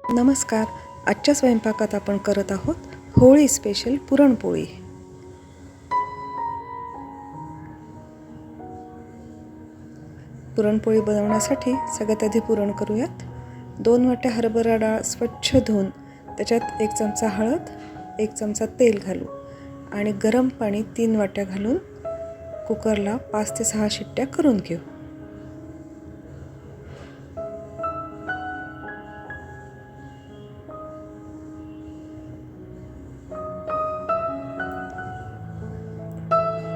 नमस्कार. आजच्या स्वयंपाकात आपण करत आहोत होळी स्पेशल पुरणपोळी. पुरणपोळी बनवण्यासाठी सगळ्यात आधी पुरण करूयात. 2 वाट्या हरभरा डाळ स्वच्छ धुवून त्याच्यात 1 चमचा हळद, 1 चमचा तेल घालू आणि गरम पाणी 3 वाट्या घालून कुकरला 5 ते 6 शिट्ट्या करून घेऊ.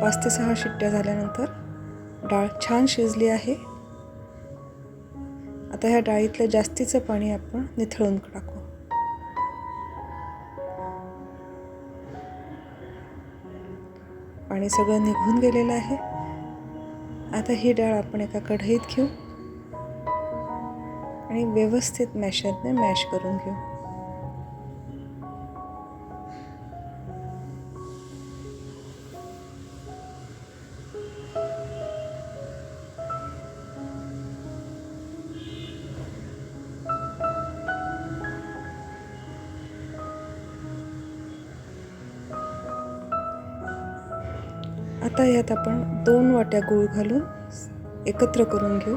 पाच ते 6 शिट्ट्या झाल्यानंतर डाळ छान शिजली आहे. आता ह्या डाळीतलं जास्तीचं पाणी आपण निथळून टाकू. पाणी सगळं निघून गेलेलं आहे. आता ही डाळ आपण एका कढईत घेऊ आणि व्यवस्थित मॅशरने मॅश करून घेऊ. आता यात आपण 2 वाट्या गूळ घालून एकत्र करून घेऊ.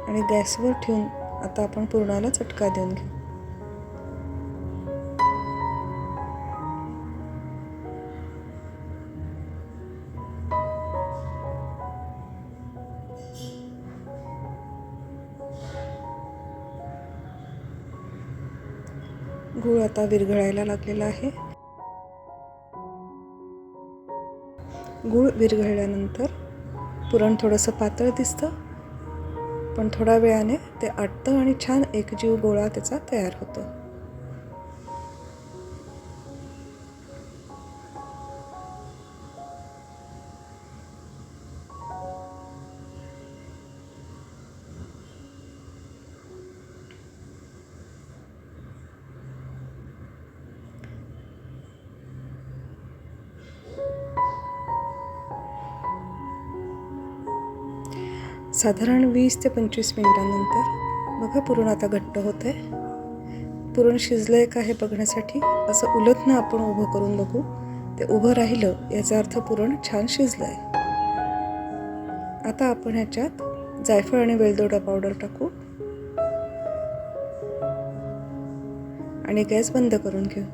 आणि गॅसवर ठेवून आता आपण पुरणाला चटका देऊन घेऊ. गूळ आता विरघळायला लागलेला आहे. गूळ विरघळल्यानंतर पुरण थोडंसं पातळ दिसतं, पण थोड्या वेळाने ते आटतं आणि छान एकजीव गोळा त्याचा तयार होतो. साधारण 20 ते 25 मिनिटांनंतर बघा पुरण आता घट्ट होतं आहे. पुरण शिजलं आहे का हे बघण्यासाठी असं उलटनं आपण उभं करून बघू. ते उभं राहिलं याचा अर्थ पुरण छान शिजलं आहे. आता आपण ह्याच्यात जायफळ आणि वेलदोडा पावडर टाकू आणि गॅस बंद करून घेऊ.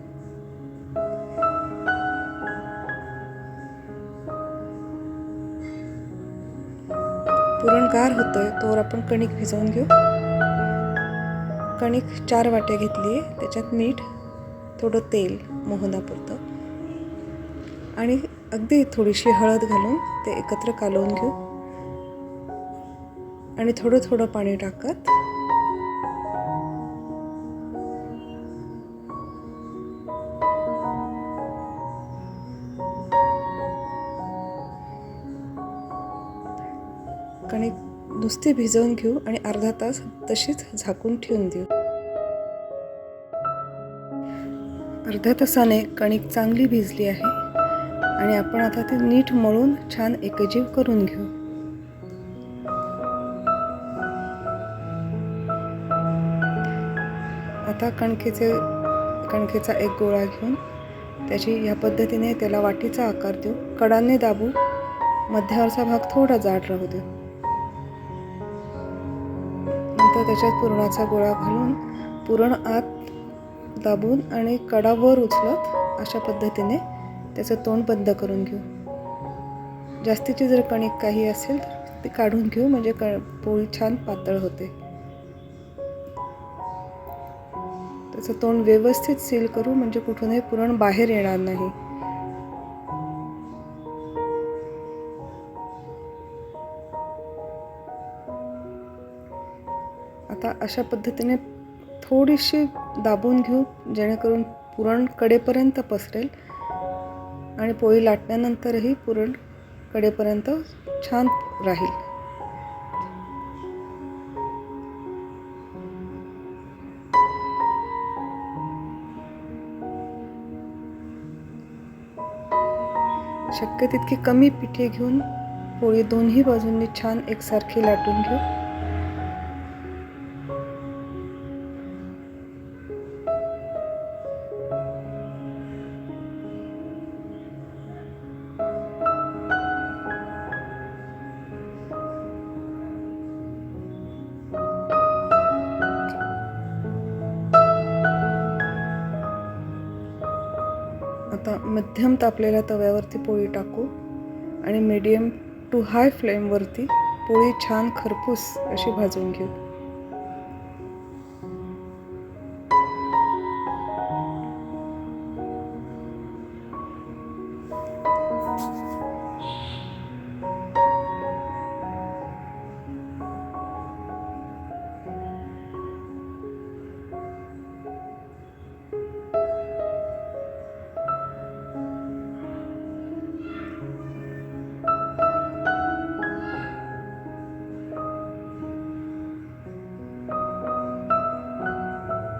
पुरण गार होतंय तोवर आपण कणिक भिजवून घेऊ. कणिक 4 वाट्या घेतली आहे. त्याच्यात मीठ, थोडं तेल मोहनापुरतं आणि अगदी थोडीशी हळद घालून ते एकत्र कालवून घेऊ. आणि थोडं थोडं पाणी टाकत कणिक नुसती भिजवून घेऊ आणि अर्धा तास तशीच झाकून ठेवून देऊ. अर्ध्या तासाने कणिक चांगली भिजली आहे आणि आपण आता ती नीट मळून छान एकजीव करून घेऊ. आता कणकेचा एक गोळा घेऊन त्याची या पद्धतीने त्याला वाटीचा आकार देऊ. कडांनी दाबू, मध्यावरचा भाग थोडा जाड राहू देऊ. नंतर त्याच्यात पुरणाचा गोळा घालून पुरण आत दाबून आणि कडा वर उचलत अशा पद्धतीने त्याचं तोंड बंद करून घेऊ. जास्तीची जर कणिक काही असेल तर ती काढून घेऊ, म्हणजे पोळी छान पातळ होते. त्याचं तोंड व्यवस्थित सील करू, म्हणजे कुठूनही पुरण बाहेर येणार नाही. आता अशा पद्धतीने थोडीशी दाबून घेऊ, जेणेकरून पुरण कडेपर्यंत पसरेल आणि पोळी लाटल्यानंतरही पुरण कडेपर्यंत छान राहील. शक्य तितकी कमी पिठी घेऊन पोळी दोन्ही बाजूंनी छान एकसारखी लाटून घेऊ. आता मध्यम तापलेल्या तव्यावरती पोळी टाकू आणि मीडियम टू हाय फ्लेमवरती पोळी छान खरपूस अशी भाजून घेऊ.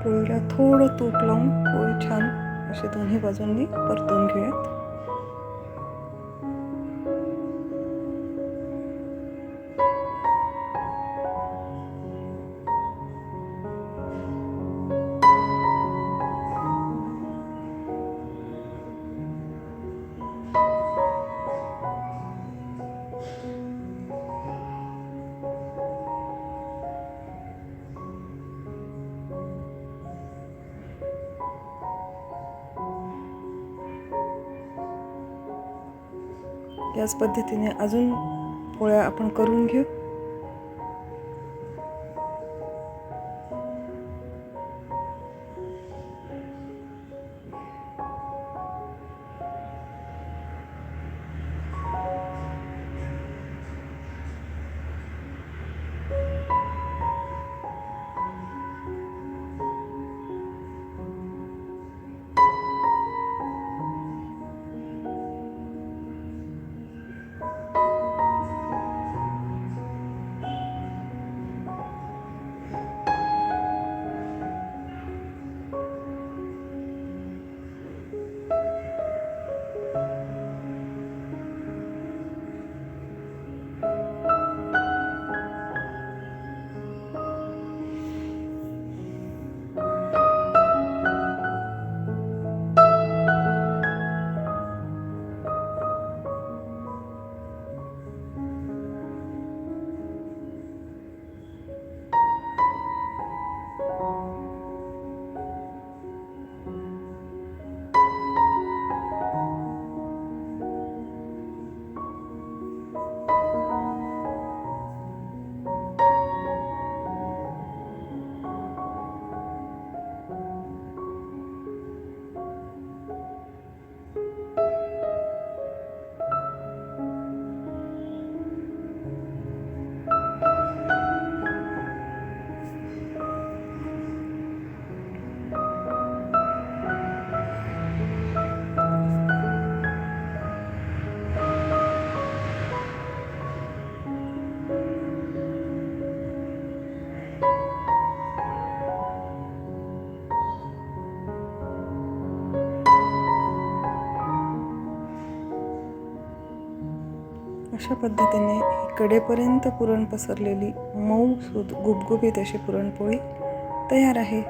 पोळीला थोडं तूप लावून पोळी छान अशी दोन्ही बाजूंनी परतून घेऊयात. याच पद्धतीने अजून पोळ्या आपण करून घेऊ. अशा पद्धतीने कडेपर्यंत पुरण पसरलेली मऊ गुबगुबीत अशी पुरणपोळी तयार आहे.